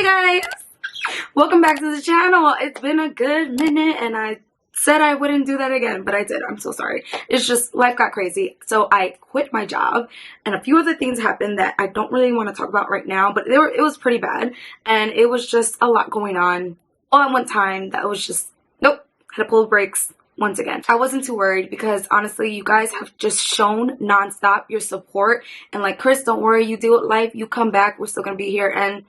Hey guys! Welcome back to the channel. It's been a good minute and I said I wouldn't do that again, but I did. I'm so sorry. It's just life got crazy. So I quit my job and a few other things happened that I don't really want to talk about right now, but it was pretty bad and it was just a lot going on all at one time that was just, nope, had to pull the brakes. Once again, I wasn't too worried because honestly, you guys have just shown nonstop your support. And like, Chris, don't worry, you deal with life, you come back, we're still gonna be here, and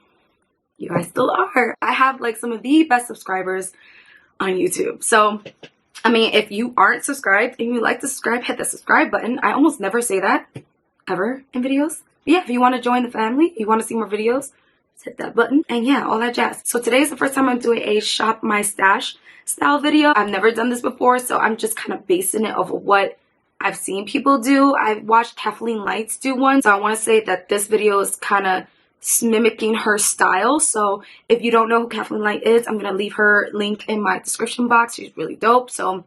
you guys still are. I have like some of the best subscribers on YouTube. So, I mean, if you aren't subscribed and you like to subscribe, hit the subscribe button. I almost never say that ever in videos. But yeah, if you want to join the family, you want to see more videos, hit that button and yeah, all that jazz. So today is the first time I'm doing a shop my stash style video. I've never done this before, so I'm just kind of basing it off of what I've seen people do. I've watched Kathleen Light's do one, so I want to say that this video is kind of mimicking her style. So if you don't know who Kathleen Light is, I'm gonna leave her link in my description box. She's really dope. So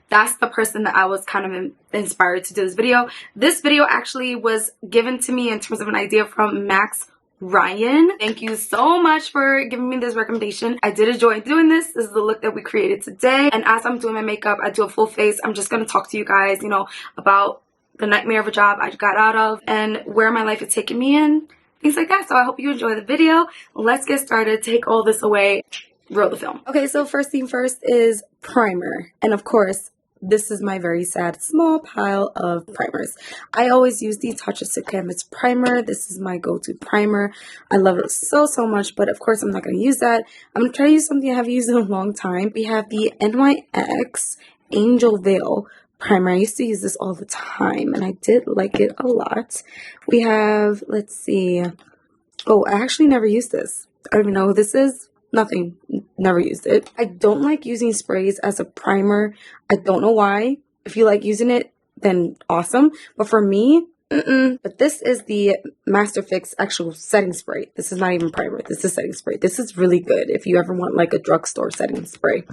that's the person that I was kind of inspired to do this video. This video actually was given to me in terms of an idea from Max Ryan. Thank you so much for giving me this recommendation. I did enjoy doing this. This is the look that we created today. And as I'm doing my makeup, I do a full face. I'm just going to talk to you guys, you know, about the nightmare of a job I got out of and where my life is taking me in, things like that. So I hope you enjoy the video. Let's get started. Take all this away. Roll the film. Okay, so first thing first is primer. And of course, this is my very sad small pile of primers. I always use the Touch of Silk Canvas primer. This is my go-to primer. I love it so much, but of course I'm not going to use that. I'm going to try to use something I haven't used in a long time. We have the NYX Angel Veil primer. I used to use this all the time and I did like it a lot. We have, let's see. Oh, I actually never used this. I don't even know who this is. Nothing. Never used it. I don't like using sprays as a primer. I don't know why. If you like using it, then awesome. But for me, But this is the Master Fix actual setting spray. This is not even primer. This is setting spray. This is really good if you ever want like a drugstore setting spray.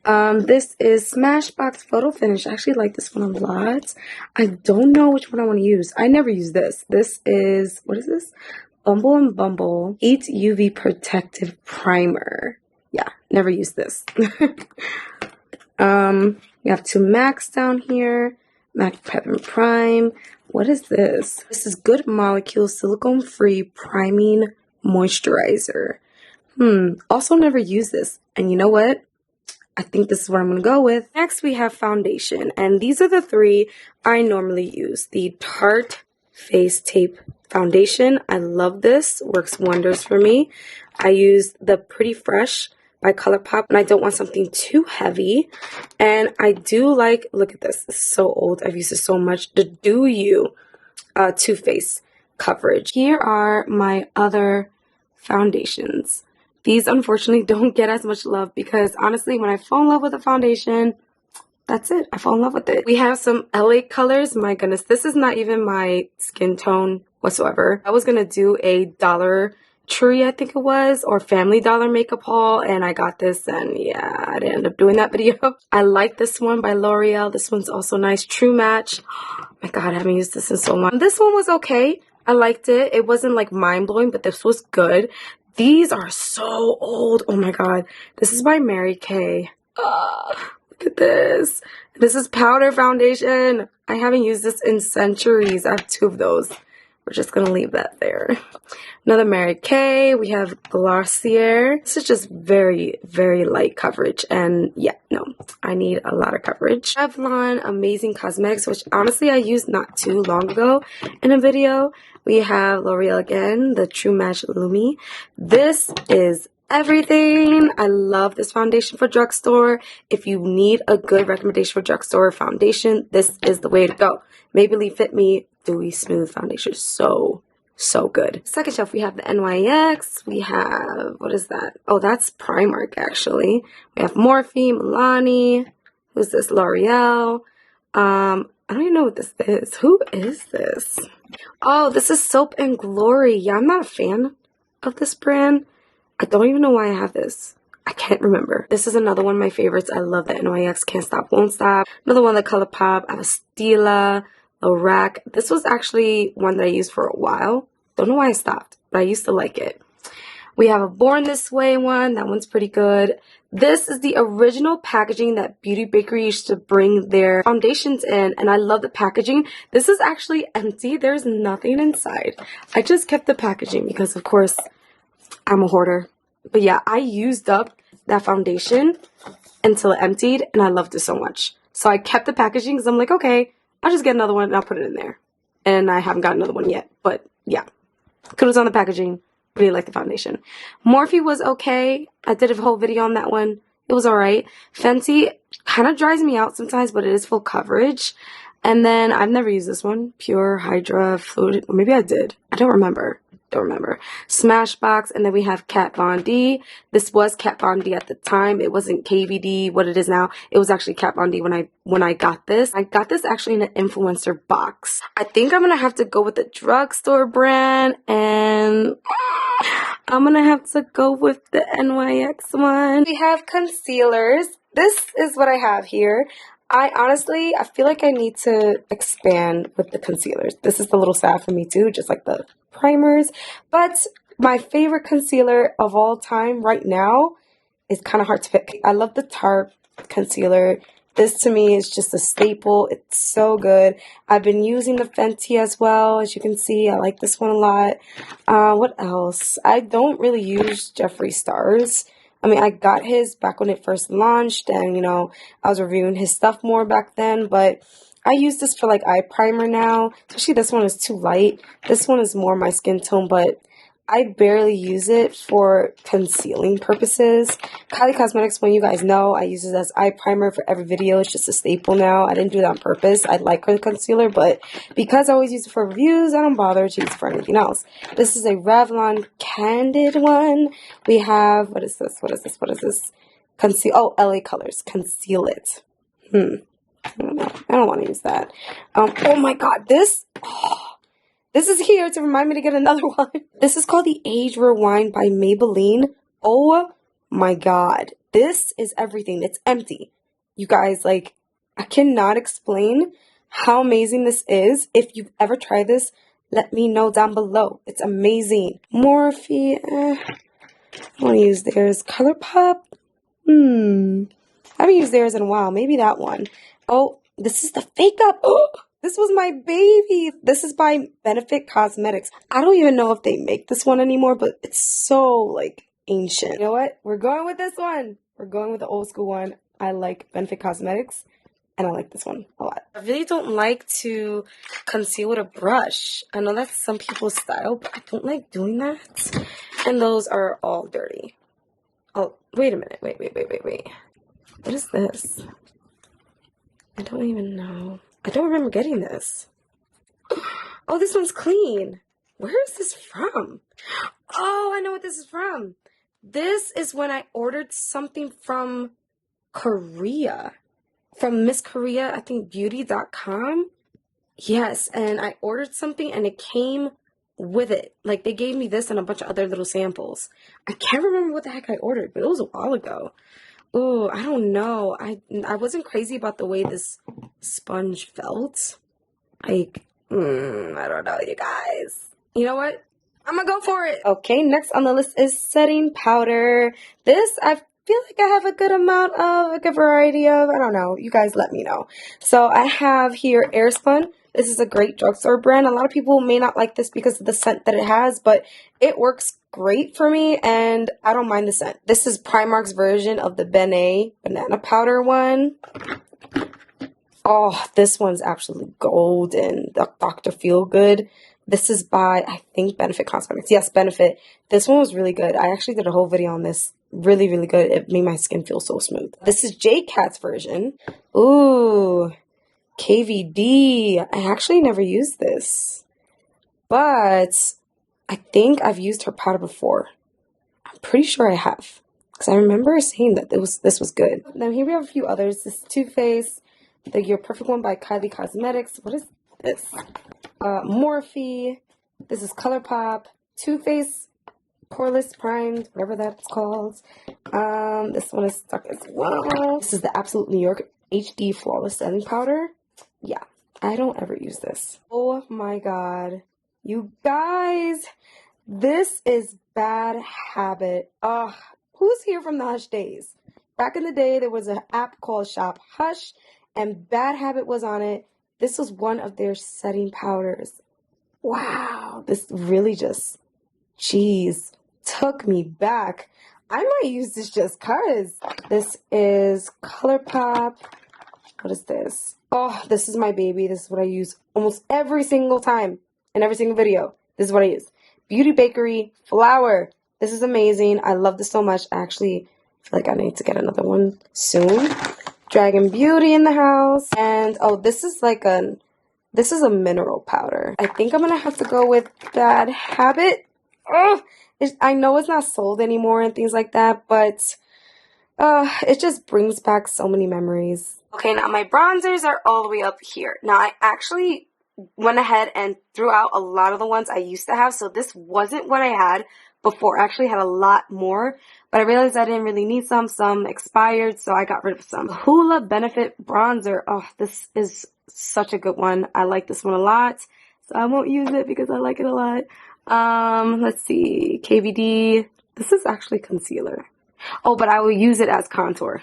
This is Smashbox Photo Finish. I actually like this one a lot. I don't know which one I want to use. I never use this. This is, what is this? Bumble and Bumble Heat UV Protective Primer. Yeah, never used this. We have two MACs down here. MAC Peppermint Prime. What is this? This is Good Molecule Silicone Free Priming Moisturizer. Also never used this. And you know what? I think this is what I'm going to go with. Next we have foundation. And these are the three I normally use. The Tarte Face Tape Foundation. I love this. Works wonders for me. I use the Pretty Fresh by ColourPop, and I don't want something too heavy. And I do like, look at this. This is so old. I've used it so much. The Do You Too Faced coverage. Here are my other foundations. These unfortunately don't get as much love because honestly, when I fall in love with a foundation, that's it. I fall in love with it. We have some LA colors. My goodness, this is not even my skin tone whatsoever. I was going to do a Dollar Tree, I think it was, or Family Dollar makeup haul, and I got this, and yeah, I didn't end up doing that video. I like this one by L'Oreal. This one's also nice. True Match. Oh my God, I haven't used this in so long. This one was okay. I liked it. It wasn't like mind-blowing, but this was good. These are so old. Oh my God. This is by Mary Kay. Look at this. This is powder foundation. I haven't used this in centuries. I have two of those. We're just going to leave that there. Another Mary Kay. We have Glossier. This is just very, very light coverage. And yeah, no, I need a lot of coverage. Revlon Amazing Cosmetics, which honestly I used not too long ago in a video. We have L'Oreal again, the True Match Lumi. This is everything. I love this foundation for drugstore. If you need a good recommendation for drugstore foundation, this is the way to go. Maybelline Fit Me Dewy Smooth Foundation. So good. Second shelf, we have the NYX. We have, what is that? Oh, that's Primark, actually. We have Morphe, Milani. Who's this? L'Oreal. I don't even know what this is. Who is this? Oh, this is Soap and Glory. Yeah, I'm not a fan of this brand. I don't even know why I have this. I can't remember. This is another one of my favorites. I love the NYX Can't Stop, Won't Stop. Another one, the ColourPop. I have a Stila, Lorac. This was actually one that I used for a while. Don't know why I stopped, but I used to like it. We have a Born This Way one. That one's pretty good. This is the original packaging that Beauty Bakery used to bring their foundations in, and I love the packaging. This is actually empty. There's nothing inside. I just kept the packaging because, of course, I'm a hoarder. But yeah, I used up that foundation until it emptied, and I loved it so much. So I kept the packaging because I'm like, okay, I'll just get another one and I'll put it in there. And I haven't got another one yet, but yeah. Kudos on the packaging. Really like the foundation. Morphe was okay. I did a whole video on that one. It was alright. Fenty kind of dries me out sometimes, but it is full coverage. And then I've never used this one. Pure Hydra Fluid. Or maybe I did. I don't remember. Smashbox. And then we have Kat Von D. This was Kat Von D at the time. It wasn't KVD, what it is now. It was actually Kat Von D when I got this. I got this actually in an influencer box. I think I'm gonna have to go with the drugstore brand, and I'm gonna have to go with the NYX one. We have concealers. This is what I have here. I feel like I need to expand with the concealers. This is a little sad for me too, just like the primers. But my favorite concealer of all time right now is kind of hard to pick. I love the Tarte concealer. This to me is just a staple. It's so good. I've been using the Fenty as well. As you can see, I like this one a lot. What else? I don't really use Jeffree Star's. I mean, I got his back when it first launched, and, you know, I was reviewing his stuff more back then, but I use this for, like, eye primer now. Especially this one is too light. This one is more my skin tone, but I barely use it for concealing purposes. Kylie Cosmetics, when you guys know, I use it as eye primer for every video. It's just a staple now. I didn't do that on purpose. I like her concealer, but because I always use it for reviews, I don't bother to use it for anything else. This is a Revlon Candid one. We have, what is this? Conceal, oh, LA Colors. Conceal It. I don't know. I don't want to use that. Oh my god, this... This is here to remind me to get another one. This is called the Age Rewind by Maybelline. Oh my god. This is everything. It's empty. You guys, like, I cannot explain how amazing this is. If you've ever tried this, let me know down below. It's amazing. Morphe. I want to use theirs. ColourPop. I haven't used theirs in a while. Maybe that one. Oh, this is the Fake Up. Oh! This was my baby. This is by Benefit Cosmetics. I don't even know if they make this one anymore, but it's so, like, ancient. You know what? We're going with this one. We're going with the old school one. I like Benefit Cosmetics, and I like this one a lot. I really don't like to conceal with a brush. I know that's some people's style, but I don't like doing that. And those are all dirty. Oh, wait a minute. Wait. What is this? I don't even know. I don't remember getting this. Oh, this one's clean. Where is this from? Oh, I know what this is from. This is when I ordered something from Korea. From Miss Korea, I think beauty.com. Yes, and I ordered something and it came with it. Like, they gave me this and a bunch of other little samples. I can't remember what the heck I ordered, but it was a while ago. Oh, I don't know. I wasn't crazy about the way this sponge felt. Like, I don't know, you guys. You know what? I'm gonna go for it. Okay, next on the list is setting powder. This, I feel like I have a good amount of, like a variety of, I don't know. You guys let me know. So I have here Airspun. This is a great drugstore brand. A lot of people may not like this because of the scent that it has, but it works great for me, and I don't mind the scent. This is Primark's version of the banana powder one. Oh, this one's absolutely golden. The Dr. Feelgood. This is by, I think, Benefit Cosmetics. Yes, Benefit. This one was really good. I actually did a whole video on this. Really, really good. It made my skin feel so smooth. This is J-Cat's version. Ooh. KVD. I actually never used this, but I think I've used her powder before. I'm pretty sure I have, because I remember saying that this was good. Now here we have a few others. This is Too Faced, the Your Perfect One by Kylie Cosmetics. What is this? Morphe. This is ColourPop. Too Faced Poreless Primed, whatever that's called. This one is stuck as well. This is the Absolute New York HD Flawless Setting Powder. Yeah, I don't ever use this. Oh my god. You guys, This is Bad Habit. Who's here from the Hush days? Back in the day, there was an app called Shop Hush, and Bad Habit was on it. This was one of their setting powders. Wow, this really just, jeez, took me back. I might use this just cause. This is ColourPop. What is this? Oh, this is my baby. This is what I use almost every single time in every single video. This is what I use. Beauty Bakery Flower. This is amazing. I love this so much. I actually feel like I need to get another one soon. Dragon Beauty in the house. And oh, this is a mineral powder. I think I'm gonna have to go with Bad Habit. Oh, I know it's not sold anymore and things like that, but it just brings back so many memories. Okay, now my bronzers are all the way up here. Now I actually went ahead and threw out a lot of the ones I used to have, so this wasn't what I had before. I actually had a lot more, but I realized I didn't really need some expired, so I got rid of some. Hula Benefit Bronzer. Oh, this is such a good one. I like this one a lot, so I won't use it because I like it a lot. Let's see, KVD. This is actually concealer. Oh, but I will use it as contour.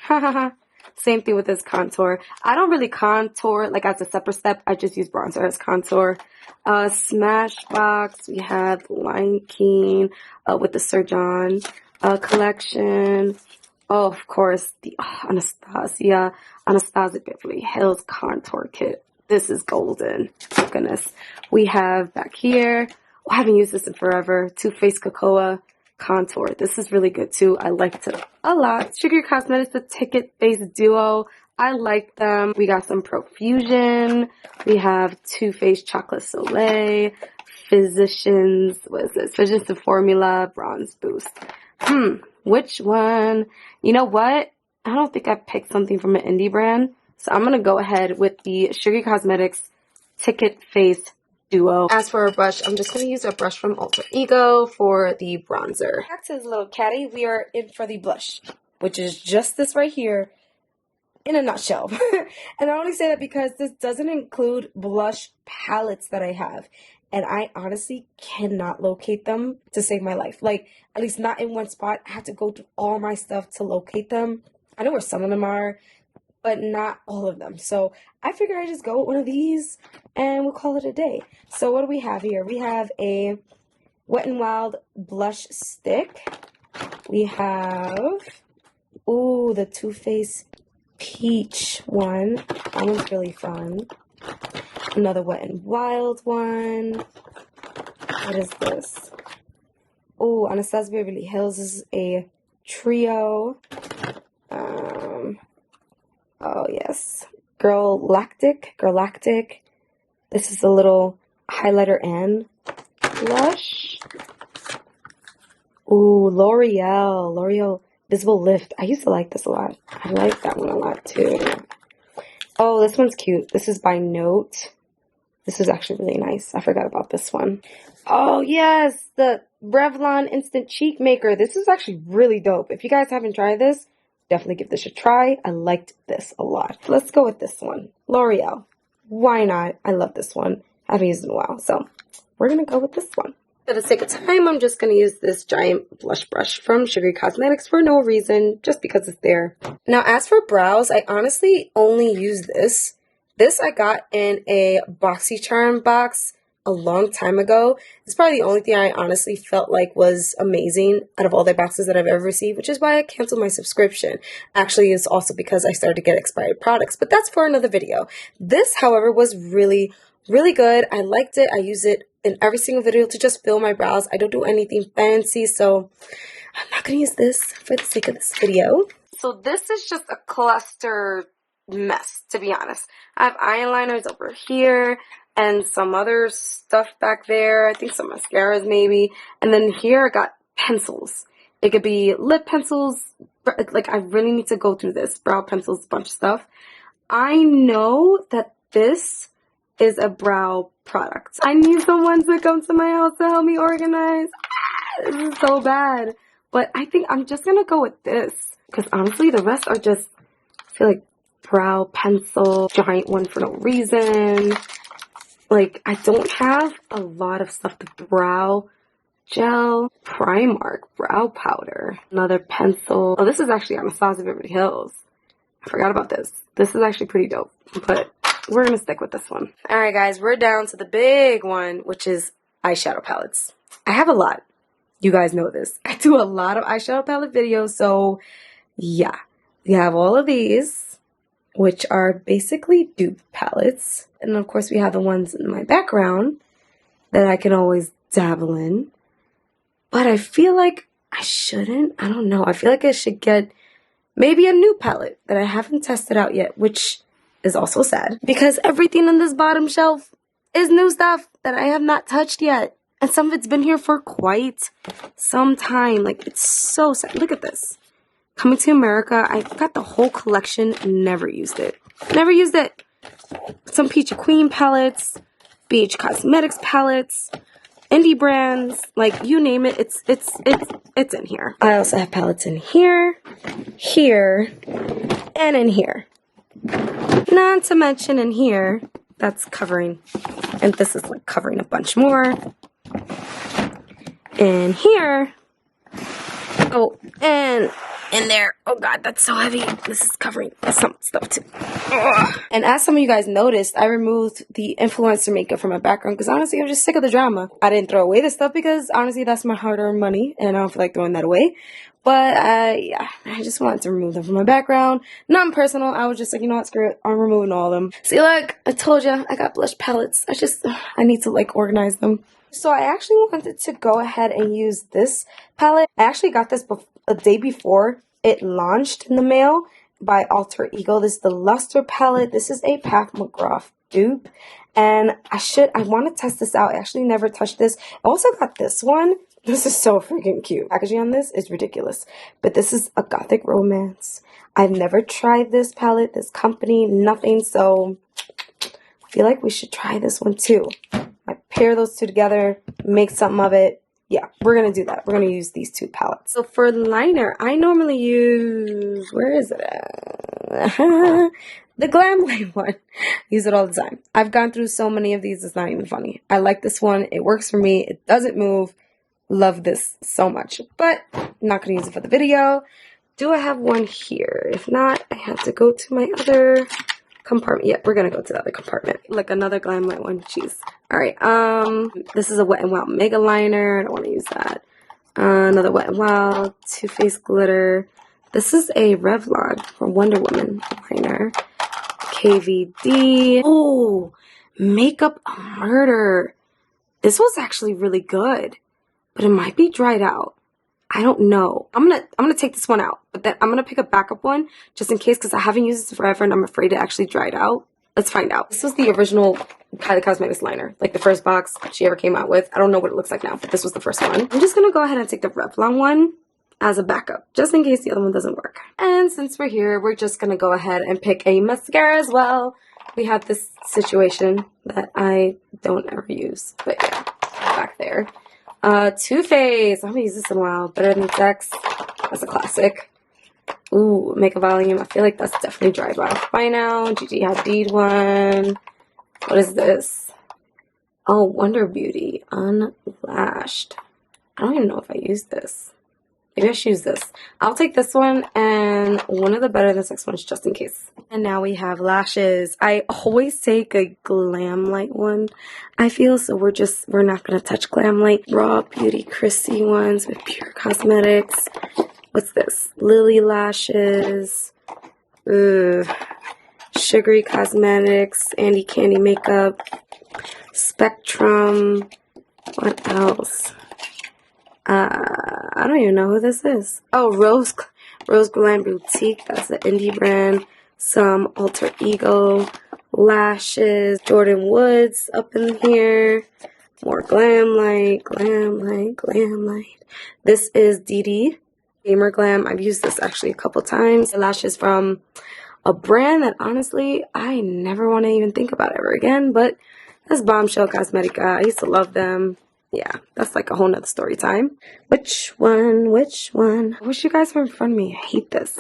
Same thing with this contour. I don't really contour like as a separate step. I just use bronzer as contour. Smashbox. We have Lion King with the Sir John collection. Oh, of course, the Anastasia Beverly Hills contour kit. This is golden. Oh, goodness. We have back here. Oh, I haven't used this in forever. Too Faced Cocoa contour. This is really good too. I liked it a lot. Sugar Cosmetics, the Ticket Face Duo. I like them. We got some Profusion. We have Too Faced Chocolate Soleil. Physicians, what is this? Physicians Formula Bronze Boost. Which one? You know what? I don't think I picked something from an indie brand. So I'm going to go ahead with the Sugar Cosmetics Ticket Face Duo. As for a brush, I'm just going to use a brush from Alter Ego for the bronzer. Back to this little caddy, we are in for the blush, which is just this right here in a nutshell. And I only say that because this doesn't include blush palettes that I have. And I honestly cannot locate them to save my life. Like, at least not in one spot. I have to go through all my stuff to locate them. I know where some of them are, but not all of them. So I figured I'd just go with one of these and we'll call it a day. So what do we have here? We have a Wet n Wild blush stick. We have, ooh, the Too Faced Peach one. That one's really fun. Another Wet n Wild one. What is this? Oh, Anastasia Beverly Hills. This is a trio. Oh, yes. Galactic. This is a little highlighter and blush. Ooh, L'Oreal Visible Lift. I used to like this a lot. I like that one a lot, too. Oh, this one's cute. This is by Note. This is actually really nice. I forgot about this one. Oh, yes. The Revlon Instant Cheek Maker. This is actually really dope. If you guys haven't tried this, definitely give this a try. I liked this a lot. Let's go with this one. L'Oreal. Why not? I love this one. I haven't used it in a while. So we're going to go with this one. For the sake of time, I'm just going to use this giant blush brush from Sugar Cosmetics for no reason, just because it's there. Now, as for brows, I honestly only use this. This I got in a BoxyCharm box a long time ago. It's probably the only thing I honestly felt like was amazing out of all the boxes that I've ever received, which is why I canceled my subscription. Actually, it's also because I started to get expired products, but that's for another video. This, however, was really, really good. I liked it. I use it in every single video to just fill my brows. I don't do anything fancy, so I'm not going to use this for the sake of this video. So this is just a cluster mess, to be honest. I have eyeliners over here and some other stuff back there. I think some mascaras maybe. And then here I got pencils. It could be lip pencils. Like, I really need to go through this. Brow pencils, a bunch of stuff. I know that this is a brow product. I need someone to come to my house to help me organize. This is so bad. But I think I'm just going to go with this. Because honestly, the rest are just, I feel like, brow pencil, giant one for no reason. Like, I don't have a lot of stuff to brow gel, Primark brow powder, another pencil. Oh, this is actually Anastasia Beverly Hills. I forgot about this. This is actually pretty dope, but we're gonna stick with this one. Alright guys, we're down to the big one, which is eyeshadow palettes. I have a lot. You guys know this. I do a lot of eyeshadow palette videos, so yeah. We have all of these, which are basically dupe palettes. And of course we have the ones in my background that I can always dabble in. But I feel like I shouldn't. I don't know. I feel like I should get maybe a new palette that I haven't tested out yet, which is also sad. Because everything on this bottom shelf is new stuff that I have not touched yet. And some of it's been here for quite some time. Like, it's so sad. Look at this. Coming to America, I got the whole collection, never used it. Never used it. Some Peachy Queen palettes, BH Cosmetics palettes, indie brands, like you name it, it's in here. I also have palettes in here, here, and in here. Not to mention in here, that's covering, and this is like covering a bunch more. In here, oh, and in there. Oh god, that's so heavy. This is covering some stuff too. Ugh. And as some of you guys noticed, I removed the influencer makeup from my background because honestly, I'm just sick of the drama. I didn't throw away this stuff because honestly, that's my hard-earned money and I don't feel like throwing that away. But yeah, I just wanted to remove them from my background. Nothing personal. I was just like, you know what, screw it. I'm removing all of them. See, look, I told you, I got blush palettes. I need to like organize them. So I actually wanted to go ahead and use this palette. I actually got this a day before it launched in the mail by Alter Ego. This is the Luster palette. This is a Pat McGrath dupe. And I want to test this out. I actually never touched this. I also got this one. This is so freaking cute. Packaging on this is ridiculous. But this is a Gothic Romance. I've never tried this palette, this company, nothing. So I feel like we should try this one too. I pair those two together, make something of it. Yeah, we're going to do that. We're going to use these two palettes. So for liner, I normally use, where is it at? The Glam Light one. Use it all the time. I've gone through so many of these, it's not even funny. I like this one. It works for me. It doesn't move. Love this so much. But I'm not going to use it for the video. Do I have one here? If not, I have to go to my other compartment. Yeah, we're gonna go to the other compartment. Like another Glam Light one. Jeez. Alright, this is a Wet n Wild Mega Liner. I don't want to use that. Another Wet n Wild Too Faced Glitter. This is a Revlon for Wonder Woman liner. KVD. Oh, Makeup Murder. This was actually really good, but it might be dried out. I don't know. I'm gonna take this one out, but then I'm gonna pick a backup one just in case because I haven't used this forever and I'm afraid it actually dried out. Let's find out. This was the original Kylie Cosmetics liner, like the first box she ever came out with. I don't know what it looks like now, but this was the first one. I'm just gonna go ahead and take the Revlon one as a backup, just in case the other one doesn't work. And since we're here, we're just gonna go ahead and pick a mascara as well. We have this situation that I don't ever use, but yeah, back there. Too Faced. I haven't used this in a while. Better Than Sex. That's a classic. Ooh, Makeup Volume. I feel like that's definitely dried off by now. Gigi Hadid one. What is this? Oh, Wonder Beauty. Unlashed. I don't even know if I used this. Maybe I should use this. I'll take this one and one of the Better Than Sex ones just in case. And now we have lashes. I always take a Glam Light one, I feel, so we're not going to touch Glam Light. Raw Beauty Christy ones with Pure Cosmetics. What's this? Lily Lashes. Sugary Cosmetics. Andy Candy Makeup. Spectrum. What else? I don't even know who this is. Oh, Rose Glam Boutique. That's the indie brand. Some Alter Ego lashes. Jordan Woods up in here. More Glam Light, Glam Light, Glam Light. This is DD Gamer Glam. I've used this actually a couple times. Lashes from a brand that honestly I never want to even think about ever again, but that's Bombshell Cosmetica. I used to love them. Yeah, that's like a whole nother story time. Which one? Which one? I wish you guys were in front of me. I hate this.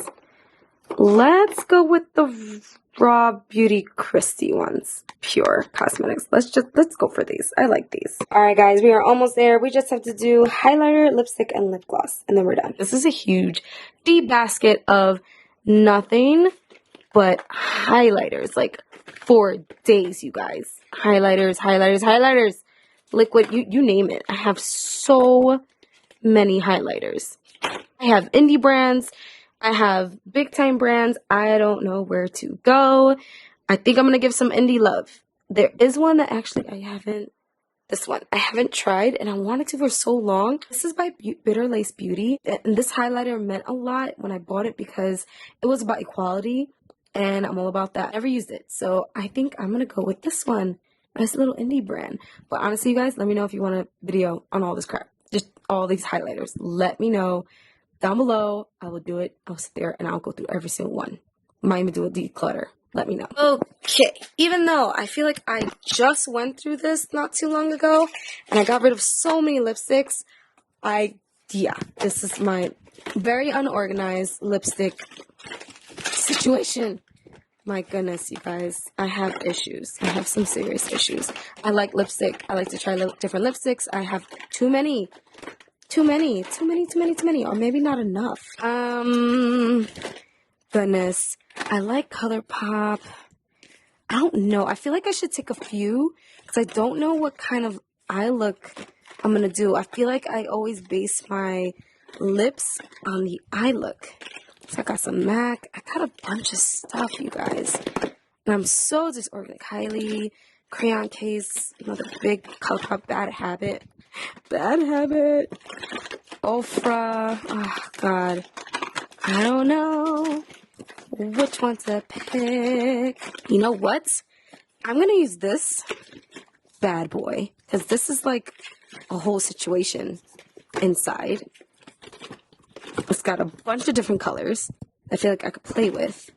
Let's go with the Raw Beauty Christie ones. Pure Cosmetics. Let's go for these. I like these. Alright guys, we are almost there. We just have to do highlighter, lipstick, and lip gloss. And then we're done. This is a huge, deep basket of nothing but highlighters. Like, for days, you guys. Highlighters, highlighters, highlighters. Liquid, you name it. I have so many highlighters. I have indie brands. I have big time brands. I don't know where to go. I think I'm going to give some indie love. There is one that actually I haven't tried and I wanted to for so long. This is by Bitter Lace Beauty. And this highlighter meant a lot when I bought it because it was about equality and I'm all about that. I never used it. So I think I'm going to go with this one. Nice little indie brand. But honestly, you guys, let me know if you want a video on all this crap. Just all these highlighters. Let me know. Down below, I will do it. I'll sit there and I'll go through every single one. Might even do a declutter. Let me know. Okay, even though I feel like I just went through this not too long ago and I got rid of so many lipsticks, this is my very unorganized lipstick situation. My goodness, you guys, I have issues. I have some serious issues. I like lipstick. I like to try different lipsticks. I have too many. Or maybe not enough. Goodness. I like ColourPop. I don't know. I feel like I should take a few because I don't know what kind of eye look I'm going to do. I feel like I always base my lips on the eye look. So I got some MAC. I got a bunch of stuff, you guys. And I'm so disorganized. Kylie, crayon case, another big ColourPop bad habit. Ofra. Oh, God. I don't know which one to pick. You know what? I'm going to use this bad boy. Because this is like a whole situation inside. It's got a bunch of different colors. I feel like I could play with.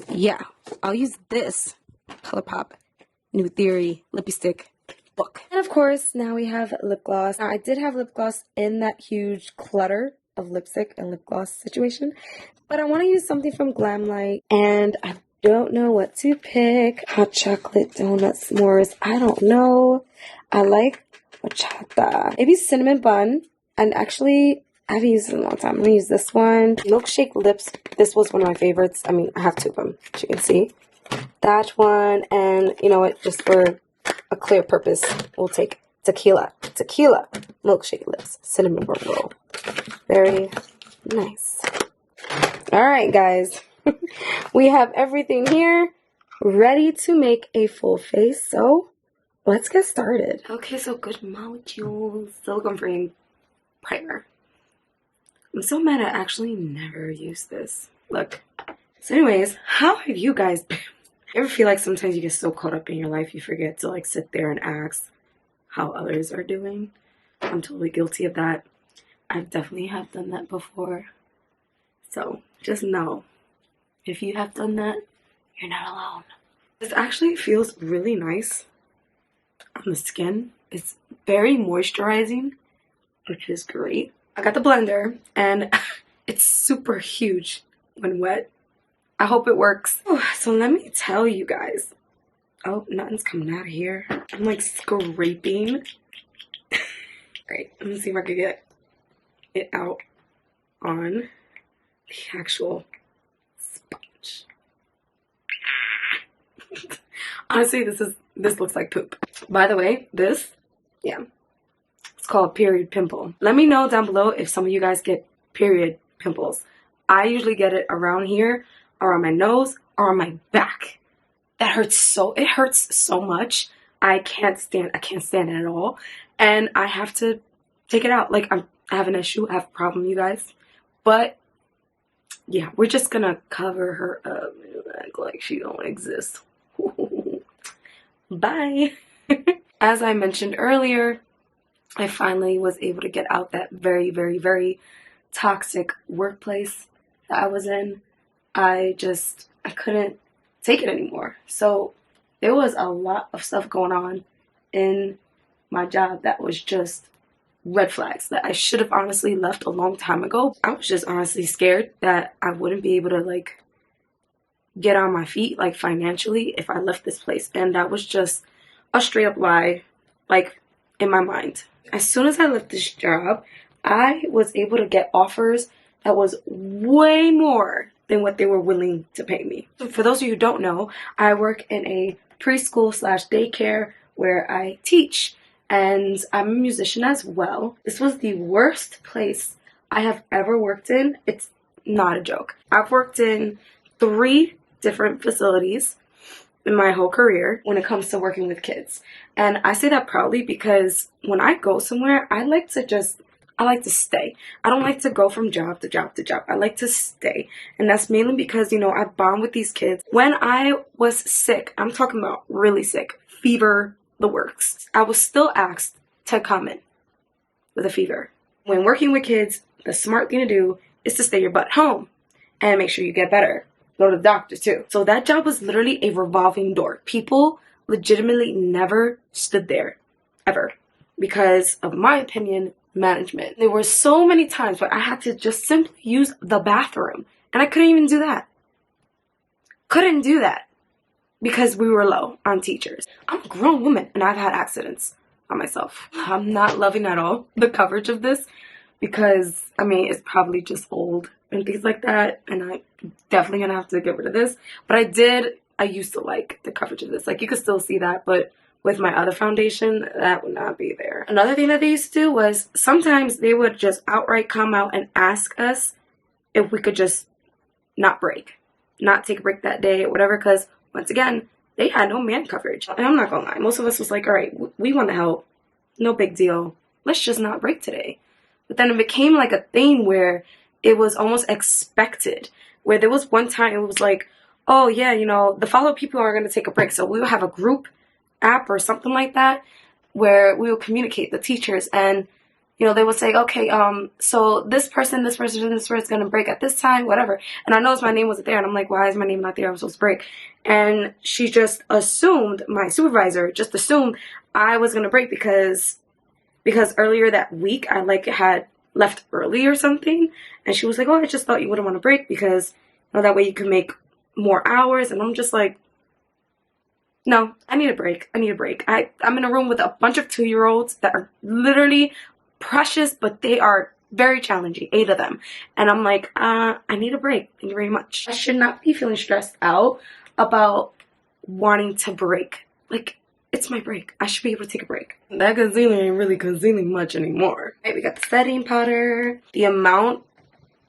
Yeah. I'll use this ColourPop New Theory Lippy Stick book. And of course, now we have lip gloss. Now, I did have lip gloss in that huge clutter of lipstick and lip gloss situation, but I want to use something from Glamlight, and I don't know what to pick. Hot chocolate donut s'mores. I don't know. I like horchata. Maybe cinnamon bun. And actually, I haven't used it in a long time. I'm going to use this one. Milkshake lips. This was one of my favorites. I mean, I have two of them, as you can see. That one, and you know what? Just for a clear purpose, we'll take tequila milkshake lips, cinnamon roll. Very nice. All right, guys, we have everything here ready to make a full face. So let's get started. Okay, so Good Molecules silicone free primer. I'm so mad I actually never used this. Look. So anyways, how have you guys been? You ever feel like sometimes you get so caught up in your life you forget to like sit there and ask how others are doing? I'm totally guilty of that. I definitely have done that before. So just know, if you have done that, you're not alone. This actually feels really nice on the skin. It's very moisturizing, which is great. I got the blender and it's super huge when wet. I hope it works. So let me tell you guys. Oh, nothing's coming out of here. I'm like scraping. Great. Let me see if I can get it out on the actual sponge. Honestly, this looks like poop. By the way, this, yeah, it's called period pimple. Let me know down below if some of you guys get period pimples. I usually get it around here, or on my nose, or on my back. That hurts so, it hurts so much. I can't stand it at all. And I have to take it out. Like, I have an issue, I have a problem, you guys. But, yeah, we're just gonna cover her up and act like she don't exist. Bye. As I mentioned earlier, I finally was able to get out that very, very, very toxic workplace that I was in. I couldn't take it anymore. So there was a lot of stuff going on in my job that was just red flags that I should have honestly left a long time ago. I was just honestly scared that I wouldn't be able to like get on my feet, like financially, if I left this place. And that was just a straight up lie, like in my mind. As soon as I left this job, I was able to get offers that was way more than what they were willing to pay me. So for those of you who don't know, I work in a preschool / daycare where I teach, and I'm a musician as well. This was the worst place I have ever worked in. It's not a joke. I've worked in 3 different facilities in my whole career when it comes to working with kids. And I say that proudly because when I go somewhere, I like to stay. I don't like to go from job to job to job. I like to stay. And that's mainly because, you know, I bond with these kids. When I was sick, I'm talking about really sick, fever, the works, I was still asked to come in with a fever. When working with kids, the smart thing to do is to stay your butt home and make sure you get better. Go to the doctor too. So that job was literally a revolving door. People legitimately never stood there, ever, because of my opinion, management. There were so many times where I had to just simply use the bathroom, and I couldn't even do that. Couldn't do that because we were low on teachers. I'm a grown woman and I've had accidents on myself. I'm not loving at all the coverage of this because, I mean, it's probably just old and things like that, and I'm definitely gonna have to get rid of this. But I used to like the coverage of this. Like, you could still see that, but with my other foundation, that would not be there. Another thing that they used to do was sometimes they would just outright come out and ask us if we could just not break, not take a break that day or whatever, because once again, they had no man coverage. And I'm not gonna lie, most of us was like, all right, we want to help, no big deal, let's just not break today. But then it became like a thing where it was almost expected, where there was one time it was like, oh yeah, you know, the follow people are going to take a break. So we would have a group app or something like that where we would communicate, the teachers, and, you know, they would say, okay, so this person is going to break at this time, whatever. And I noticed my name wasn't there, and I'm like, why is my name not there? I'm supposed to break. And she just assumed, my supervisor just assumed I was going to break because earlier that week I had left early or something, and she was like, oh, I just thought you wouldn't want to break because, you know, that way you can make more hours. And I'm just like, no, I need a break. I'm in a room with a bunch of 2-year-olds that are literally precious, but they are very challenging, 8 of them. And I'm like, I need a break. Thank you very much. I should not be feeling stressed out about wanting to break. Like, it's my break. I should be able to take a break. That concealer ain't really concealing much anymore. Okay, we got the setting powder. The amount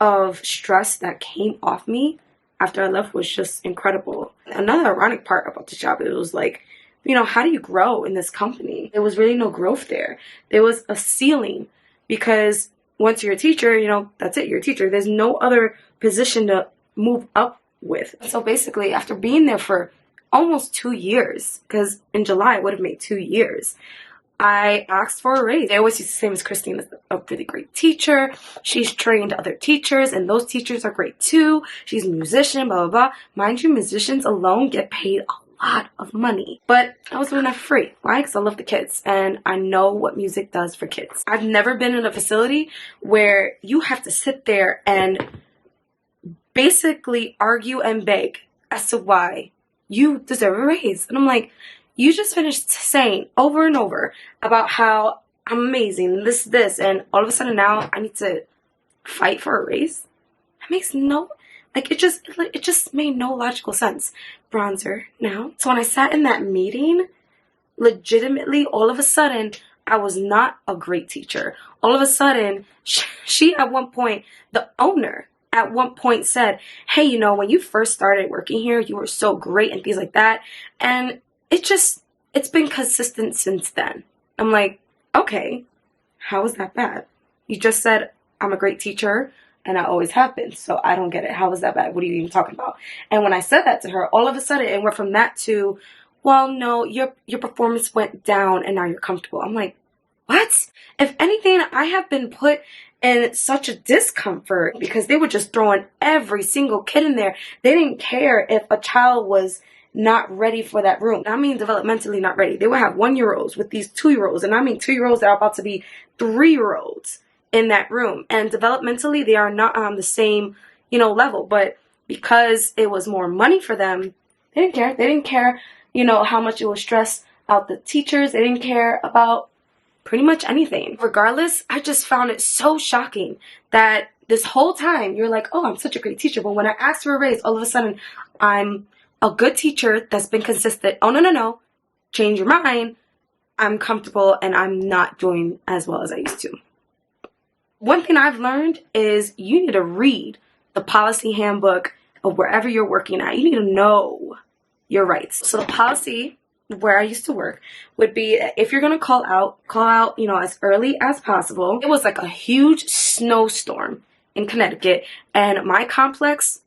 of stress that came off me after I left was just incredible. Another ironic part about the job, it was like, you know, how do you grow in this company? There was really no growth there. There was a ceiling because once you're a teacher, you know, that's it, you're a teacher. There's no other position to move up with. So basically, after being there for almost 2 years, because in July it would have made 2 years, I asked for a raise. They always used to say Miss Christine is a really great teacher. She's trained other teachers, and those teachers are great too. She's a musician, blah, blah, blah. Mind you, musicians alone get paid a lot of money. But I was doing that for free. Why? Because I love the kids, and I know what music does for kids. I've never been in a facility where you have to sit there and basically argue and beg as to why you deserve a raise. And I'm like, you just finished saying over and over about how I'm amazing, this, and all of a sudden now I need to fight for a raise? That makes no, like, it just made no logical sense. Bronzer now. So when I sat in that meeting, legitimately, all of a sudden, I was not a great teacher. All of a sudden, she at one point, the owner, at one point said, hey, you know, when you first started working here, you were so great and things like that. And it's been consistent since then. I'm like, okay, how is that bad? You just said I'm a great teacher and I always have been, so I don't get it. How is that bad? What are you even talking about? And when I said that to her, all of a sudden it went from that to, well, no, your performance went down and now you're comfortable. I'm like, what? If anything, I have been put in such a discomfort because they were just throwing every single kid in there. They didn't care if a child was not ready for that room. I mean, developmentally not ready. They would have 1-year-olds with these 2-year-olds, and I mean 2-year-olds that are about to be 3-year-olds in that room. And developmentally, they are not on the same, you know, level. But because it was more money for them, they didn't care. They didn't care, you know, how much it would stress out the teachers. They didn't care about pretty much anything. Regardless, I just found it so shocking that this whole time you're like, oh, I'm such a great teacher. But when I asked for a raise, all of a sudden I'm a good teacher that's been consistent. Oh, no. Change your mind. I'm comfortable and I'm not doing as well as I used to. One thing I've learned is you need to read the policy handbook of wherever you're working at. You need to know your rights. So the policy where I used to work would be, if you're going to call out, you know, as early as possible. It was like a huge snowstorm in Connecticut, and my complex,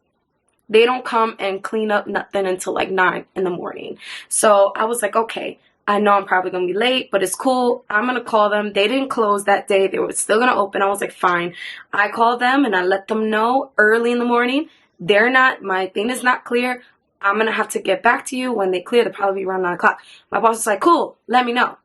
they don't come and clean up nothing until like 9 in the morning. So I was like, okay, I know I'm probably going to be late, but it's cool. I'm going to call them. They didn't close that day. They were still going to open. I was like, fine. I called them and I let them know early in the morning. My thing is not clear. I'm going to have to get back to you when they clear. They'll probably be around 9 o'clock. My boss was like, cool, let me know.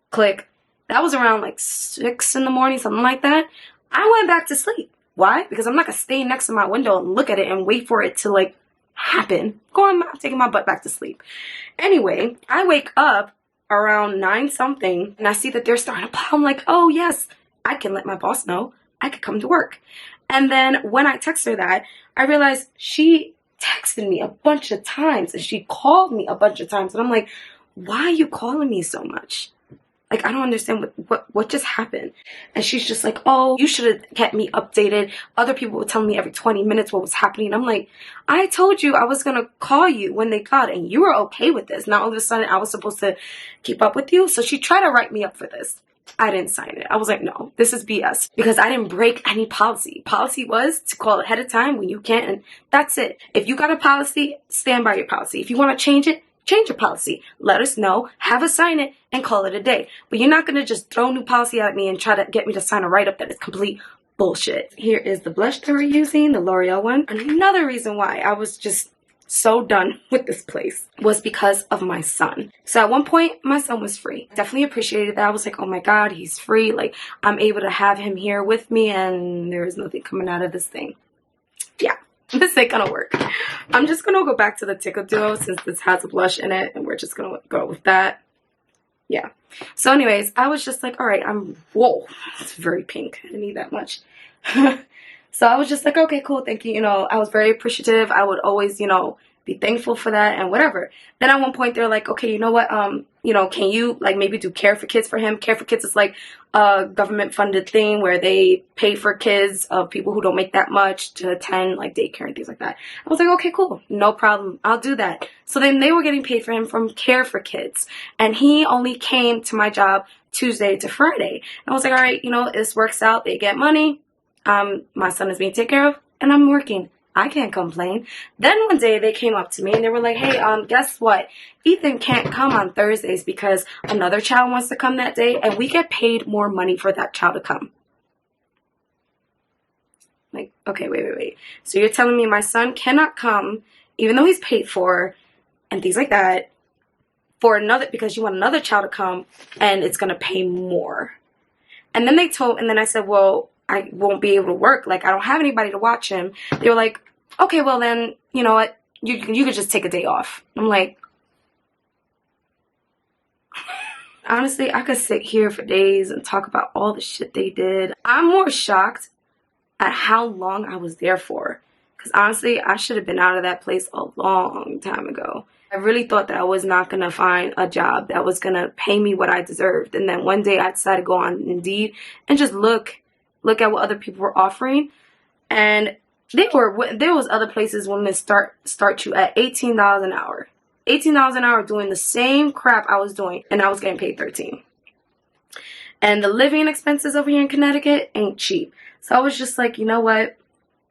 Click. That was around like 6 in the morning, something like that. I went back to sleep. Why? Because I'm not going to stay next to my window and look at it and wait for it to like happen. I'm taking my butt back to sleep. Anyway, I wake up around 9 something and I see that they're starting to plow. I'm like, oh yes, I can let my boss know I could come to work. And then when I text her that, I realized she texted me a bunch of times and she called me a bunch of times. And I'm like, why are you calling me so much? Like, I don't understand what just happened. And she's just like, oh, you should have kept me updated. Other people were telling me every 20 minutes what was happening. I'm like, I told you I was going to call you when they called and you were okay with this. Now all of a sudden I was supposed to keep up with you. So she tried to write me up for this. I didn't sign it. I was like, no, this is BS, because I didn't break any policy. Policy was to call ahead of time when you can't, and that's it. If you got a policy, stand by your policy. If you want to change it, change your policy. Let us know, have us sign it, and call it a day. But you're not going to just throw new policy at me and try to get me to sign a write-up that is complete bullshit. Here is the blush that we're using, the L'Oreal one. Another reason why I was just so done with this place was because of my son. So at one point, my son was free. Definitely appreciated that. I was like, oh my God, he's free. Like, I'm able to have him here with me and there is nothing coming out of this thing. Yeah, this ain't gonna work. I'm just gonna go back to the Tickle Duo since this has a blush in it and we're just gonna go with that. Yeah. So anyways, I was just like, all right, whoa, it's very pink. I didn't need that much. So I was just like, okay, cool, thank you. You know, I was very appreciative. I would always, you know, be thankful for that and whatever. Then at one point they're like, okay, you know what, you know, can you like maybe do Care for Kids for him? Care for Kids is like a government funded thing where they pay for kids of people who don't make that much to attend like daycare and things like that. I was like, okay, cool, no problem, I'll do that. So then they were getting paid for him from Care for Kids, and he only came to my job Tuesday to Friday. And I was like, all right, you know, this works out. They get money. My son is being taken care of and I'm working. I can't complain. Then one day they came up to me and they were like, hey, guess what? Ethan can't come on Thursdays because another child wants to come that day and we get paid more money for that child to come. Like, okay, wait. So you're telling me my son cannot come even though he's paid for and things like that because you want another child to come and it's going to pay more. And then I said, well, I won't be able to work. Like, I don't have anybody to watch him. They were like, okay, well then, you know what? You could just take a day off. I'm like, honestly, I could sit here for days and talk about all the shit they did. I'm more shocked at how long I was there for. Because honestly, I should have been out of that place a long time ago. I really thought that I was not going to find a job that was going to pay me what I deserved. And then one day I decided to go on Indeed and just look at what other people were offering, and there was other places willing to start you at $18 an hour. $18 an hour doing the same crap I was doing, and I was getting paid $13. And the living expenses over here in Connecticut ain't cheap. So I was just like, you know what?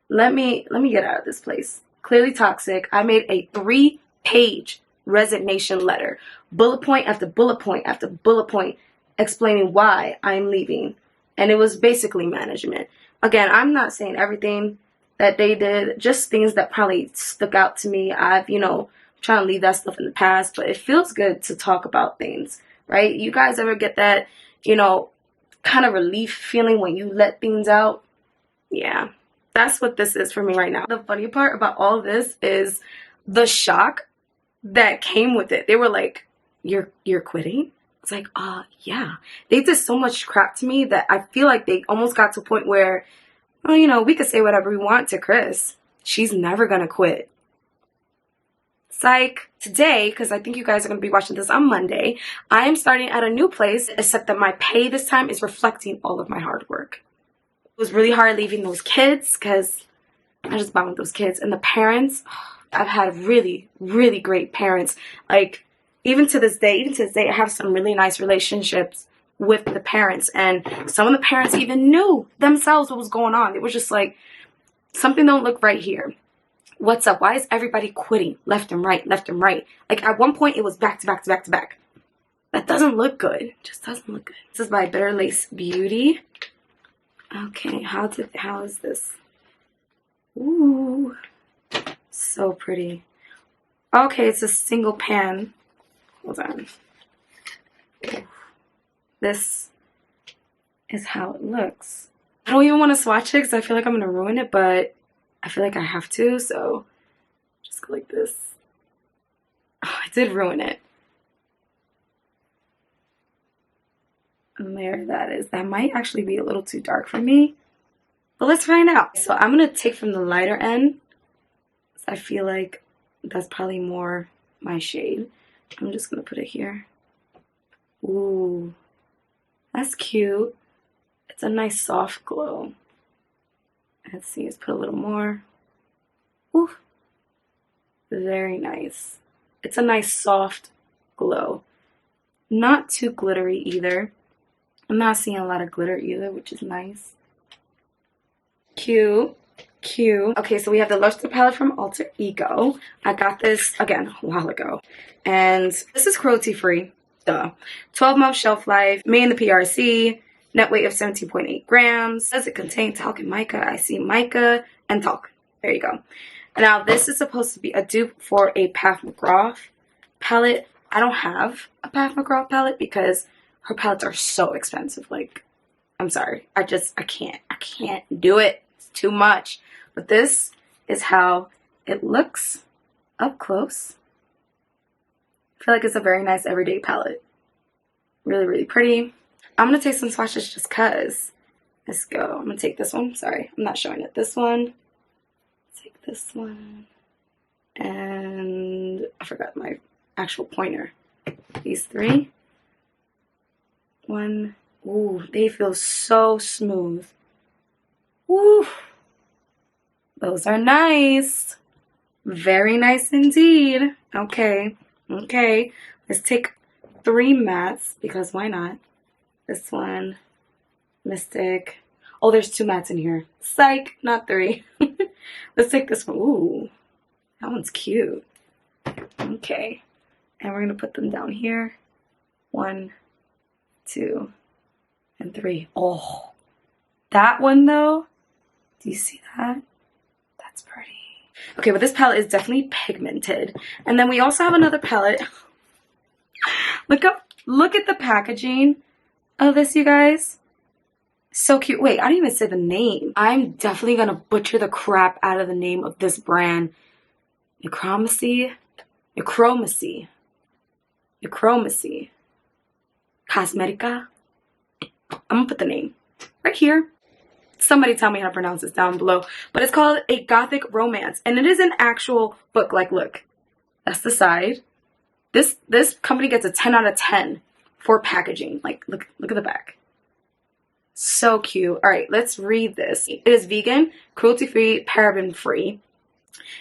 Let me get out of this place. Clearly toxic. I made a 3-page resignation letter, bullet point after bullet point after bullet point, explaining why I'm leaving. And it was basically management. Again, I'm not saying everything that they did, just things that probably stuck out to me. I've, you know, trying to leave that stuff in the past, but it feels good to talk about things, right? You guys ever get that, you know, kind of relief feeling when you let things out? Yeah. That's what this is for me right now. The funny part about all this is the shock that came with it. They were like, you're quitting? It's like, yeah. They did so much crap to me that I feel like they almost got to a point where, well, you know, we could say whatever we want to Chris. She's never gonna quit. Psych. Today, because I think you guys are going to be watching this on Monday, I am starting at a new place, except that my pay this time is reflecting all of my hard work. It was really hard leaving those kids because I just bond with those kids. And the parents, I've had really, really great parents. Like, even to this day, I have some really nice relationships with the parents. And some of the parents even knew themselves what was going on. It was just like, something don't look right here. What's up? Why is everybody quitting left and right, left and right? Like, at one point, it was back to back to back to back. That doesn't look good. It just doesn't look good. This is by Bitter Lace Beauty. Okay, how is this? Ooh, so pretty. Okay, it's a single pan. Hold on. This is how it looks. I don't even want to swatch it because I feel like I'm going to ruin it, but I feel like I have to, so just go like this. Oh, I did ruin it. And there that is. That might actually be a little too dark for me, but let's find out. So I'm going to take from the lighter end. I feel like that's probably more my shade. I'm just going to put it here. Ooh, that's cute. It's a nice soft glow. Let's see, let's put a little more. Ooh, very nice. It's a nice soft glow. Not too glittery either. I'm not seeing a lot of glitter either, which is nice. Cute, cute. Okay, so we have the Luster palette from Alter Ego. I got this, again, a while ago. And this is cruelty-free, duh. 12-month shelf life, made in the PRC. Net weight of 17.8 grams. Does it contain talc and mica? I see mica and talc. There you go. Now, this is supposed to be a dupe for a Pat McGrath palette. I don't have a Pat McGrath palette because her palettes are so expensive. Like, I'm sorry. I can't do it. It's too much. But this is how it looks up close. I feel like it's a very nice everyday palette. Really, really pretty. I'm going to take some swatches just because. Let's go. I'm going to take this one. Sorry, I'm not showing it. This one. Take this one. And I forgot my actual pointer. These three. One. Ooh, they feel so smooth. Ooh. Those are nice. Very nice indeed. Okay. Okay. Let's take 3 mattes because why not? This one, Mystic. Oh, there's 2 mattes in here. Psych, not 3. Let's take this one. Ooh, that one's cute. Okay, and we're gonna put them down here. 1, 2, and 3. Oh, that one though. Do you see that? That's pretty. Okay, but this palette is definitely pigmented. And then we also have another palette. Look at the packaging. Oh, this, you guys. So cute. Wait, I didn't even say the name. I'm definitely going to butcher the crap out of the name of this brand. Necromancy Cosmetica. I'm going to put the name right here. Somebody tell me how to pronounce this down below. But it's called A Gothic Romance. And it is an actual book. Like, look. That's the side. This company gets a 10 out of 10. For packaging. Like, look at the back. So cute. All right, let's read this. It is vegan, cruelty-free, paraben-free.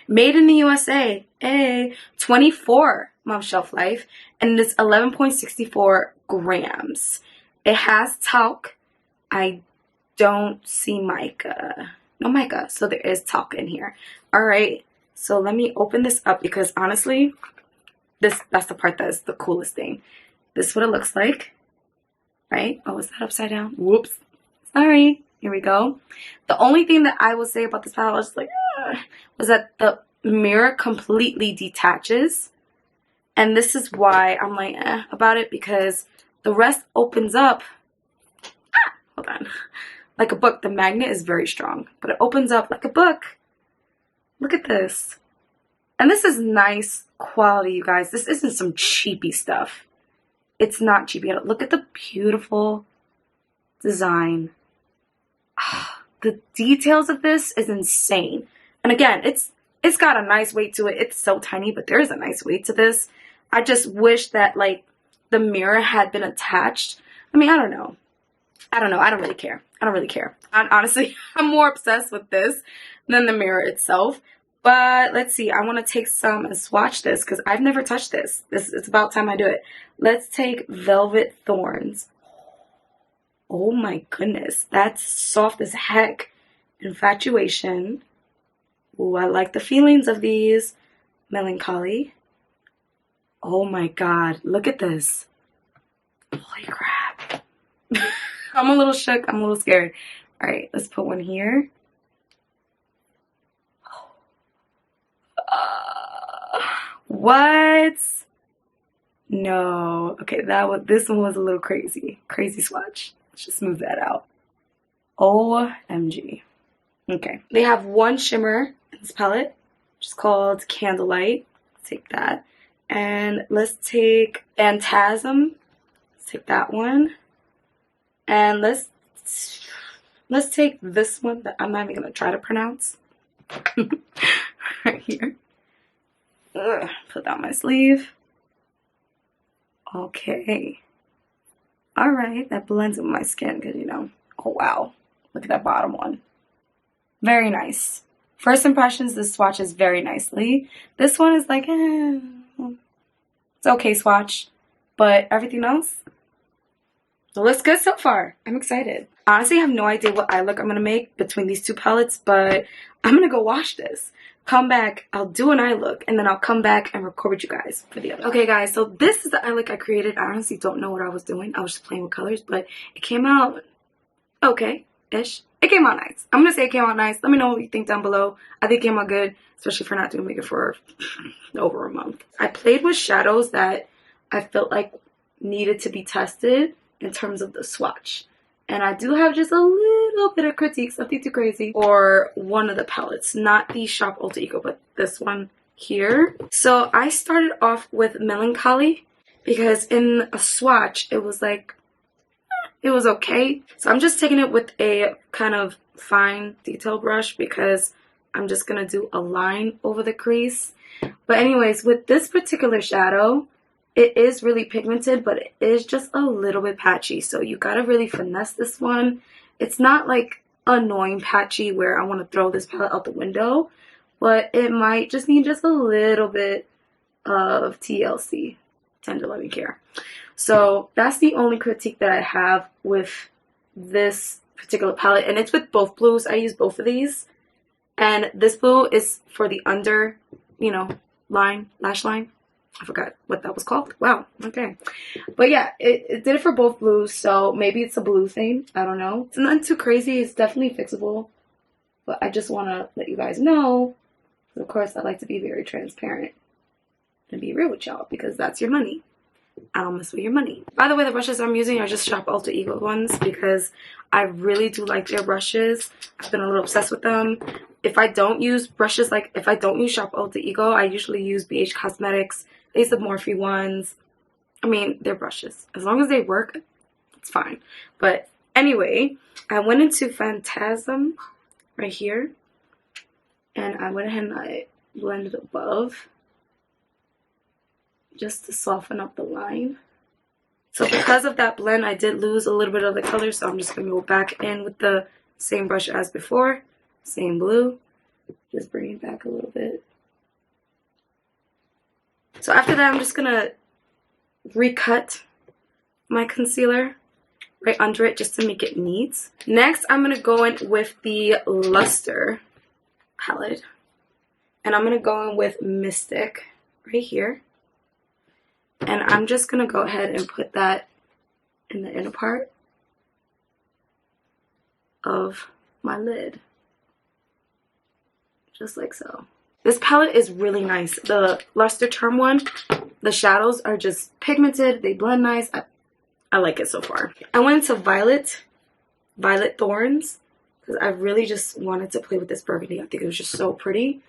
Made in the USA. 24-month shelf life. And it is 11.64 grams. It has talc. I don't see mica. No mica. So there is talc in here. All right. So let me open this up because honestly, that's the part that is the coolest thing. This is what it looks like, right? Oh, is that upside down? Whoops. Sorry. Here we go. The only thing that I will say about this palette was like, was that the mirror completely detaches. And this is why I'm like, about it because the rest opens up. Hold on. like a book. The magnet is very strong, but it opens up like a book. Look at this. And this is nice quality, you guys. This isn't some cheapy stuff. It's not cheapy. Look at the beautiful design. The details of this is insane. And again, it's got a nice weight to it. It's so tiny, but there is a nice weight to this. I just wish that like the mirror had been attached. I mean, I don't know. I don't really care. Honestly, I'm more obsessed with this than the mirror itself. But let's see. I want to take some and swatch this because I've never touched this. It's about time I do it. Let's take Velvet Thorns. Oh my goodness. That's soft as heck. Infatuation. Ooh, I like the feelings of these. Melancholy. Oh my god. Look at this. Holy crap. I'm a little shook. I'm a little scared. Alright, let's put one here. What? No. Okay, this one was a little crazy. Crazy swatch. Let's just move that out. OMG. Okay. They have one shimmer in this palette, which is called Candlelight. Let's take that. And let's take Phantasm. Let's take that one. And let's take this one that I'm not even gonna try to pronounce. Right here. Ugh, put that on my sleeve. Okay. Alright, that blends with my skin because, you know, oh wow. Look at that bottom one. Very nice. First impressions, this swatches very nicely. This one is like, it's okay swatch. But everything else, it looks good so far. I'm excited. Honestly, I have no idea what eye look I'm going to make between these two palettes, but I'm going to go wash this. Come back, I'll do an eye look, and then I'll come back and record with you guys for the other. Okay guys, so this is the eye look I created. I honestly don't know what I was doing. I was just playing with colors, but it came out okay-ish. It came out nice. I'm going to say it came out nice. Let me know what you think down below. I think it came out good, especially for not doing makeup for over a month. I played with shadows that I felt like needed to be tested in terms of the swatch. And I do have just a little bit of critiques, nothing too crazy, for one of the palettes. Not the Shop Alter Ego, but this one here. So I started off with Melancholy because in a swatch, it was like, it was okay. So I'm just taking it with a kind of fine detail brush because I'm just going to do a line over the crease. But anyways, with this particular shadow, it is really pigmented, but it is just a little bit patchy. So you gotta really finesse this one. It's not like annoying patchy where I want to throw this palette out the window, but it might just need just a little bit of TLC, tender loving care. So that's the only critique that I have with this particular palette, and it's with both blues. I use both of these, and this blue is for the under, you know, line, lash line. I forgot what that was called. Wow, okay. But yeah, it did it for both blues, so maybe it's a blue thing. I don't know. It's not too crazy. It's definitely fixable. But I just want to let you guys know. Of course, I like to be very transparent and be real with y'all because that's your money. I don't mess with your money. By the way, the brushes I'm using are just Shop Alter Ego ones because I really do like their brushes. I've been a little obsessed with them. If I don't use brushes, like if I don't use Shop Alter Ego, I usually use BH Cosmetics. These are Morphe ones. I mean, they're brushes. As long as they work, it's fine. But anyway, I went into Phantasm right here. And I went ahead and I blended above just to soften up the line. So because of that blend, I did lose a little bit of the color. So I'm just going to go back in with the same brush as before. Same blue. Just bring it back a little bit. So after that, I'm just going to recut my concealer right under it just to make it neat. Next, I'm going to go in with the Luster palette. And I'm going to go in with Mystic right here. And I'm just going to go ahead and put that in the inner part of my lid. Just like so. This palette is really nice. The Luster Charm one, the shadows are just pigmented. They blend nice. I like it so far. I went into Violet Violet Thorns, because I really just wanted to play with this burgundy. I think it was just so pretty.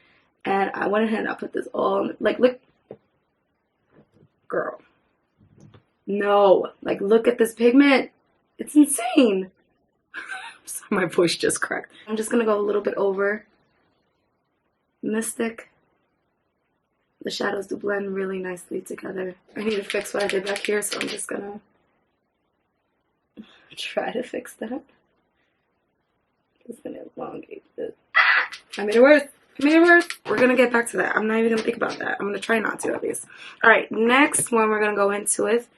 And I went ahead and I put this all, like, look. Girl. No. Like, look at this pigment. It's insane. My voice just cracked. I'm just going to go a little bit over Mystic. The shadows do blend really nicely together. I need to fix what I did back here, so I'm just going to try to fix that. Just going to elongate this. I made it worse. I made it worse. We're going to get back to that. I'm not even going to think about that. I'm going to try not to, at least. Alright, next one we're going to go into with,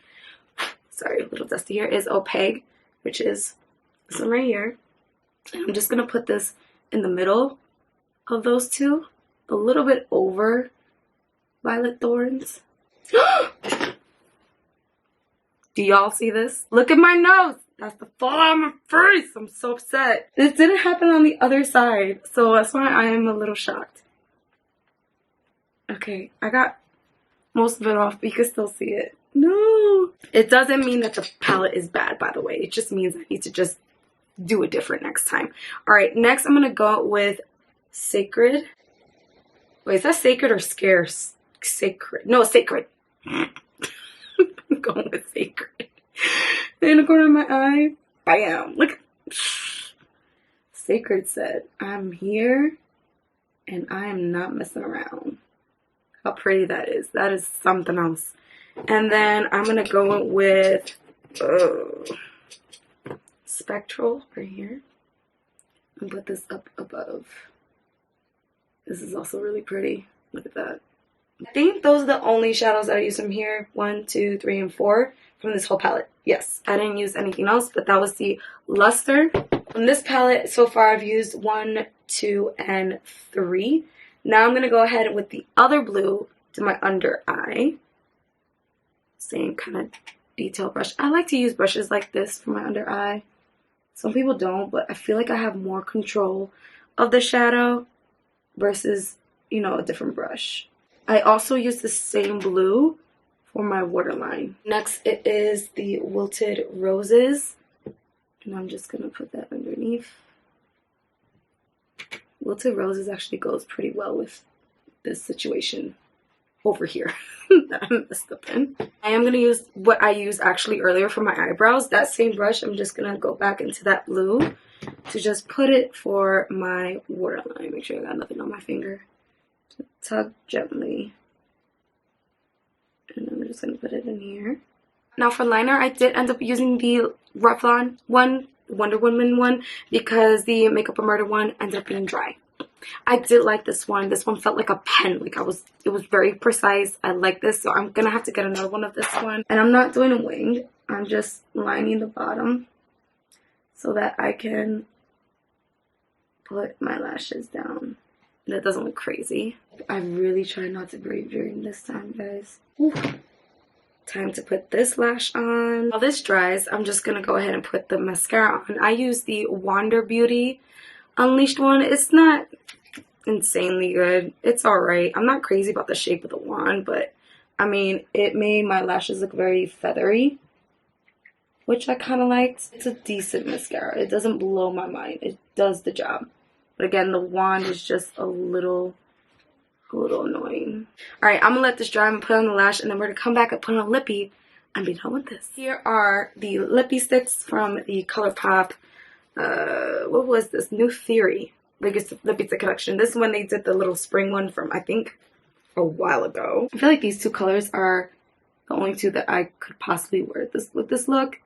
sorry, a little dusty here, is Opaque, which is this one right here. And I'm just going to put this in the middle of those two, a little bit over Violet Thorns. Do y'all see this? Look at my nose. That's the fall on my face. I'm so upset. This didn't happen on the other side, so that's why I am a little shocked. Okay, I got most of it off, but you can still see it. No. It doesn't mean that the palette is bad, by the way. It just means I need to just do it different next time. Alright, next I'm going to go with Sacred. Wait, is that Sacred or Scarce? Sacred. No, Sacred. I'm going with Sacred. In the corner of my eye. Bam. Look. Sacred said, I'm here and I am not messing around. How pretty that is. That is something else. And then I'm going to go with Spectral right here. And put this up above. This is also really pretty. Look at that. I think those are the only shadows that I use from here. 1, 2, 3, and 4 from this whole palette. Yes, I didn't use anything else, but that was the Luster. On this palette, so far I've used 1, 2, and 3. Now I'm going to go ahead with the other blue to my under eye. Same kind of detail brush. I like to use brushes like this for my under eye. Some people don't, but I feel like I have more control of the shadow versus, you know, a different brush. I also use the same blue for my waterline. Next, it is the Wilted Roses. And I'm just going to put that underneath. Wilted Roses actually goes pretty well with this situation over here that I messed up in. I am going to use what I used actually earlier for my eyebrows. That same brush, I'm just going to go back into that blue to just put it for my waterline. Make sure I got nothing on my finger. Tug gently. And I'm just going to put it in here. Now for liner, I did end up using the Revlon one, Wonder Woman one, because the Makeup of Murder one ended up being dry. I did like this one. This one felt like a pen. Like it was very precise. I like this, so I'm going to have to get another one of this one. And I'm not doing a wing. I'm just lining the bottom so that I can put my lashes down. And it doesn't look crazy. I really try not to breathe during this time, guys. Ooh. Time to put this lash on. While this dries, I'm just going to go ahead and put the mascara on. I use the Wander Beauty Unleashed one. It's not insanely good. It's alright. I'm not crazy about the shape of the wand, but I mean, it made my lashes look very feathery, which I kind of liked. It's a decent mascara. It doesn't blow my mind. It does the job. But again, the wand is just a little annoying. Alright, I'm going to let this dry and put on the lash, and then we're going to come back and put on a lippy and be done with this. Here are the lippy sticks from the ColourPop, what was this? New Theory. Biggest lippy stick collection. This one they did the little spring one from, I think, a while ago. I feel like these two colors are the only two that I could possibly wear with this look.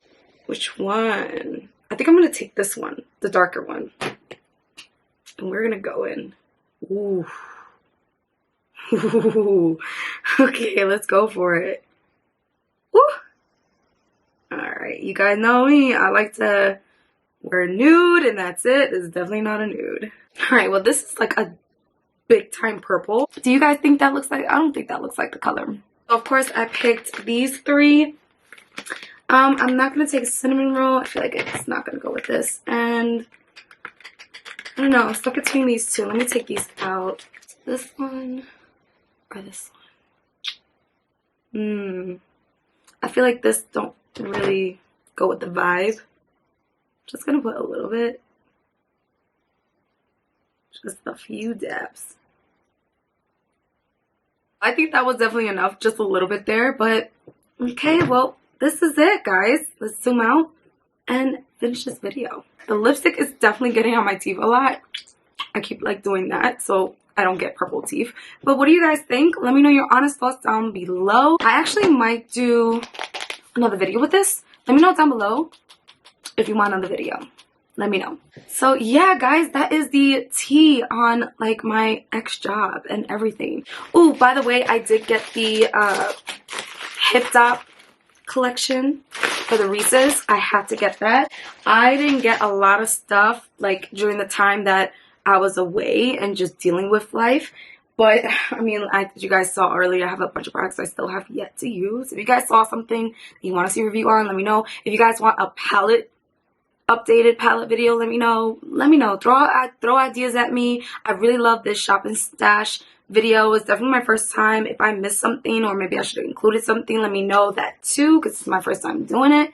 Which one? I think I'm going to take this one, the darker one. And we're going to go in. Ooh. Ooh. Okay, let's go for it. Woo! Alright, you guys know me. I like to wear nude, and that's it. This is definitely not a nude. Alright, well, this is like a big time purple. Do you guys think that looks like? I don't think that looks like the color. Of course, I picked these three. I'm not going to take a cinnamon roll. I feel like it's not going to go with this. And I don't know. I'm stuck between these two. Let me take these out. This one or this one. I feel like this don't really go with the vibe. Just gonna put a little bit. Just a few dabs. I think that was definitely enough, just a little bit there, but okay, well, this is it, guys. Let's zoom out and finish this video. The lipstick is definitely getting on my teeth a lot. I keep like doing that so I don't get purple teeth. But what do you guys think? Let me know your honest thoughts down below. I actually might do another video with this. Let me know down below if you want another video. Let me know. So yeah, guys, that is the tea on like my ex job and everything. Oh, by the way, I did get the hip top collection for the Reese's. I had to get that. I didn't get a lot of stuff like during the time that I was away and just dealing with life. But I mean, you guys saw earlier, I have a bunch of products I still have yet to use. If you guys saw something you want to see a review on, let me know. If you guys want a updated palette video, let me know. Let me know. Throw ideas at me. I really love this shop and stash video. It's definitely my first time. If I missed something or maybe I should have included something, let me know that too, because it's my first time doing it.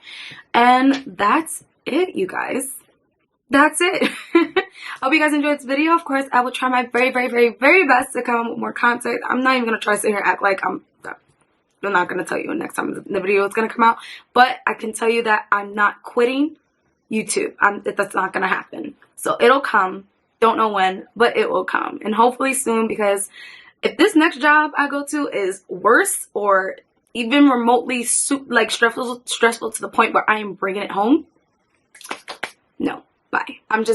And that's it, you guys. That's it. Hope you guys enjoyed this video. Of course, I will try my very, very, very, very best to come up with more content. I'm not even going to try to sit here and act like I'm not going to tell you next time the video is going to come out. But I can tell you that I'm not quitting YouTube. That's not going to happen. So it'll come. Don't know when, but it will come. And hopefully soon, because if this next job I go to is worse or even remotely like stressful to the point where I am bringing it home, no, bye. I'm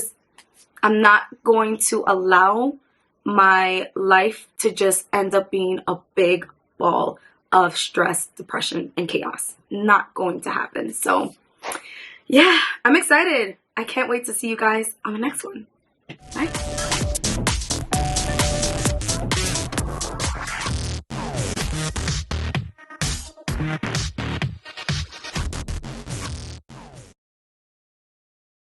not going to allow my life to just end up being a big ball of stress, depression, and chaos. Not going to happen. So yeah, I'm excited. I can't wait to see you guys on the next one. Bye.